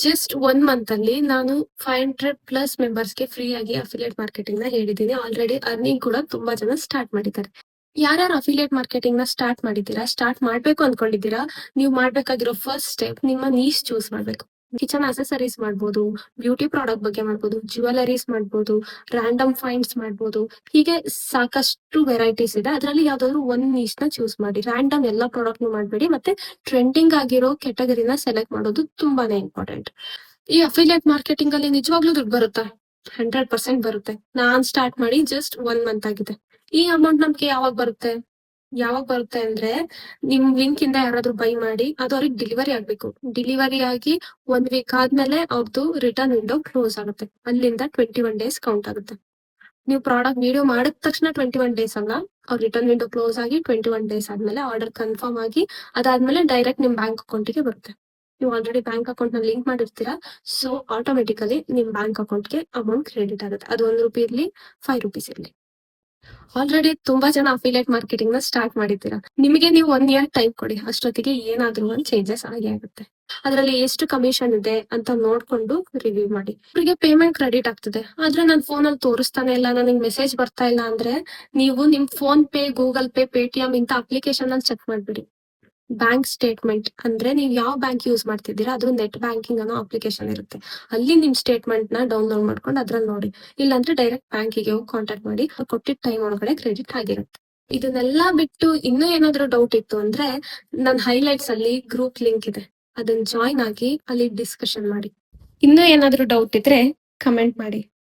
Just 1 month ಅಲ್ಲಿ ನಾನು 500 plus ಮೆಂಬರ್ಸ್‌ಗೆ free ಆಗಿ ಅಫಿಲಿಯೇಟ್ ಮಾರ್ಕೆಟಿಂಗ್‌ನ ಹೇಳಿದ್ದೀನಿ. ಆಲ್ರೆಡಿ ಅರ್ನಿಂಗ್ ಕೂಡ ತುಂಬಾ ಜನ ಸ್ಟಾರ್ಟ್ ಮಾಡಿದ್ದಾರೆ. ಯಾರ್ಯಾರು ಅಫಿಲಿಯೇಟ್ ಮಾರ್ಕೆಟಿಂಗ್‌ನ ಸ್ಟಾರ್ಟ್ ಮಾಡಿದ್ದೀರಾ, ಸ್ಟಾರ್ಟ್ ಮಾಡ್ಬೇಕು ಅನ್ಕೊಂಡಿದ್ದೀರಾ, ನೀವು ಮಾಡ್ಬೇಕಾಗಿರೋ ಫಸ್ಟ್ ಸ್ಟೆಪ್ ನಿಮ್ಮ ನೀಶ್ ಚೂಸ್ ಮಾಡ್ಬೇಕು. ಕಿಚನ್ ಅಸೆಸರೀಸ್ ಮಾಡ್ಬೋದು, ಬ್ಯೂಟಿ ಪ್ರಾಡಕ್ಟ್ ಬಗ್ಗೆ ಮಾಡ್ಬೋದು, ಜ್ಯುವೆಲರೀಸ್ ಮಾಡ್ಬೋದು, ರಾಂಡಮ್ ಫೈಂಡ್ಸ್ ಮಾಡ್ಬೋದು. ಹೀಗೆ ಸಾಕಷ್ಟು ವೆರೈಟೀಸ್ ಇದೆ. ಅದರಲ್ಲಿ ಯಾವ್ದಾದ್ರು ಒಂದ್ ನೀಶ್‌ನ ಚೂಸ್ ಮಾಡಿ. ರಾಂಡಮ್ ಎಲ್ಲಾ ಪ್ರಾಡಕ್ಟ್‌ನು ಮಾಡ್ಬೇಡಿ. ಮತ್ತೆ ಟ್ರೆಂಡಿಂಗ್ ಆಗಿರೋ ಕ್ಯಾಟಗರಿನ ಸೆಲೆಕ್ಟ್ ಮಾಡೋದು ತುಂಬಾನೇ ಇಂಪಾರ್ಟೆಂಟ್. ಈ ಅಫಿಲಿಯೇಟ್ ಮಾರ್ಕೆಟಿಂಗ್ ಅಲ್ಲಿ ನಿಜವಾಗ್ಲೂ ದುಡ್ಡು ಬರುತ್ತಾ? 100% ಬರುತ್ತೆ. ನಾನ್ ಸ್ಟಾರ್ಟ್ ಮಾಡಿ ಜಸ್ಟ್ 1 ಮಂತ್ ಆಗಿದೆ. ಈ ಅಮೌಂಟ್ ನಮ್ಗೆ ಯಾವಾಗ ಬರುತ್ತೆ ಅಂದ್ರೆ, ನಿಮ್ ಲಿಂಕ್ ಇಂದ ಯಾರಾದ್ರೂ ಬೈ ಮಾಡಿ ಅದು ಅವ್ರಿಗೆ ಡೆಲಿವರಿ ಆಗ್ಬೇಕು. ಡೆಲಿವರಿ ಆಗಿ 1 ವೀಕ್ ಆದ್ಮೇಲೆ ಅವ್ರದ್ದು ರಿಟರ್ನ್ ವಿಂಡೋ ಕ್ಲೋಸ್ ಆಗುತ್ತೆ. ಅಲ್ಲಿಂದ 21 ಡೇಸ್ ಕೌಂಟ್ ಆಗುತ್ತೆ. ನೀವು ಪ್ರಾಡಕ್ಟ್ ವಿಡಿಯೋ ಮಾಡಿದ ತಕ್ಷಣ 21 ಡೇಸ್ ಅಲ್ಲ, ಅವ್ರ ರಿಟರ್ನ್ ವಿಂಡೋ ಕ್ಲೋಸ್ ಆಗಿ 21 ಡೇಸ್ ಆದ್ಮೇಲೆ ಆರ್ಡರ್ ಕನ್ಫರ್ಮ್ ಆಗಿ ಅದಾದ್ಮೇಲೆ ಡೈರೆಕ್ಟ್ ನಿಮ್ ಬ್ಯಾಂಕ್ ಅಕೌಂಟಿಗೆ ಬರುತ್ತೆ. ನೀವು ಆಲ್ರೆಡಿ ಬ್ಯಾಂಕ್ ಅಕೌಂಟ್ ನ ಲಿಂಕ್ ಮಾಡಿರ್ತೀರಾ, ಸೊ ಆಟೋಮೆಟಿಕಲಿ ನಿಮ್ ಬ್ಯಾಂಕ್ ಅಕೌಂಟ್ಗೆ ಅಮೌಂಟ್ ಕ್ರೆಡಿಟ್ ಆಗುತ್ತೆ. ಅದು 1 ರೂಪಾಯಿ ಇರ್ಲಿ, 5 ರೂಪೀಸ್ ಇರ್ಲಿ. ಆಲ್ರೆಡಿ ತುಂಬಾ ಜನ ಅಫಿಲಿಯೇಟ್ ಮಾರ್ಕೆಟಿಂಗ್ ನ ಸ್ಟಾರ್ಟ್ ಮಾಡಿದ್ದೀರಾ. ನಿಮಗೆ ನೀವು 1 ಇಯರ್ ಟೈಮ್ ಕೊಡಿ, ಅಷ್ಟೊತ್ತಿಗೆ ಏನಾದ್ರೂ ಒಂದ್ ಚೇಂಜಸ್ ಆಗೇ ಆಗುತ್ತೆ. ಅದರಲ್ಲಿ ಎಷ್ಟು ಕಮಿಷನ್ ಇದೆ ಅಂತ ನೋಡ್ಕೊಂಡು ರಿವ್ಯೂ ಮಾಡಿ. ಅವರಿಗೆ ಪೇಮೆಂಟ್ ಕ್ರೆಡಿಟ್ ಆಗ್ತದೆ, ಆದ್ರೆ ನನ್ನ ಫೋನ್ ಅಲ್ಲಿ ತೋರಿಸ್ತಾನೆ ಇಲ್ಲ, ನನಗೆ ಮೆಸೇಜ್ ಬರ್ತಾ ಇಲ್ಲ ಅಂದ್ರೆ ನೀವು ನಿಮ್ phone pay, Google pay, Paytm ಇಂತ ಅಪ್ಲಿಕೇಶನ್ ಅಲ್ಲಿ ಚೆಕ್ ಮಾಡ್ಬಿಡಿ. ಬ್ಯಾಂಕ್ ಸ್ಟೇಟ್ಮೆಂಟ್ ಅಂದ್ರೆ ನೀವು ಯಾವ ಬ್ಯಾಂಕ್ ಯೂಸ್ ಮಾಡ್ತಿದ್ದೀರಾ ಅದ್ರ ನೆಟ್ ಬ್ಯಾಂಕಿಂಗ್ ಅನ್ನೋ ಅಪ್ಲಿಕೇಶನ್ ಇರುತ್ತೆ. ಅಲ್ಲಿ ನಿಮ್ ಸ್ಟೇಟ್ಮೆಂಟ್ ನ ಡೌನ್ಲೋಡ್ ಮಾಡ್ಕೊಂಡು ಅದ್ರಲ್ಲಿ ನೋಡಿ. ಇಲ್ಲಾಂದ್ರೆ ಡೈರೆಕ್ಟ್ ಬ್ಯಾಂಕಿಗೆ ಹೋಗಿ ಕಾಂಟ್ಯಾಕ್ಟ್ ಮಾಡಿ, ಕೊಟ್ಟಿದ್ದ ಟೈಮ್ ಒಳಗಡೆ ಕ್ರೆಡಿಟ್ ಆಗಿರುತ್ತೆ. ಇದನ್ನೆಲ್ಲಾ ಬಿಟ್ಟು ಇನ್ನೂ ಏನಾದ್ರೂ ಡೌಟ್ ಇತ್ತು ಅಂದ್ರೆ ನನ್ನ ಹೈಲೈಟ್ಸ್ ಅಲ್ಲಿ ಗ್ರೂಪ್ ಲಿಂಕ್ ಇದೆ, ಅದನ್ನ ಜಾಯ್ನ್ ಆಗಿ ಅಲ್ಲಿ ಡಿಸ್ಕಷನ್ ಮಾಡಿ. ಇನ್ನೂ ಏನಾದ್ರೂ ಡೌಟ್ ಇದ್ರೆ ಕಮೆಂಟ್ ಮಾಡಿ.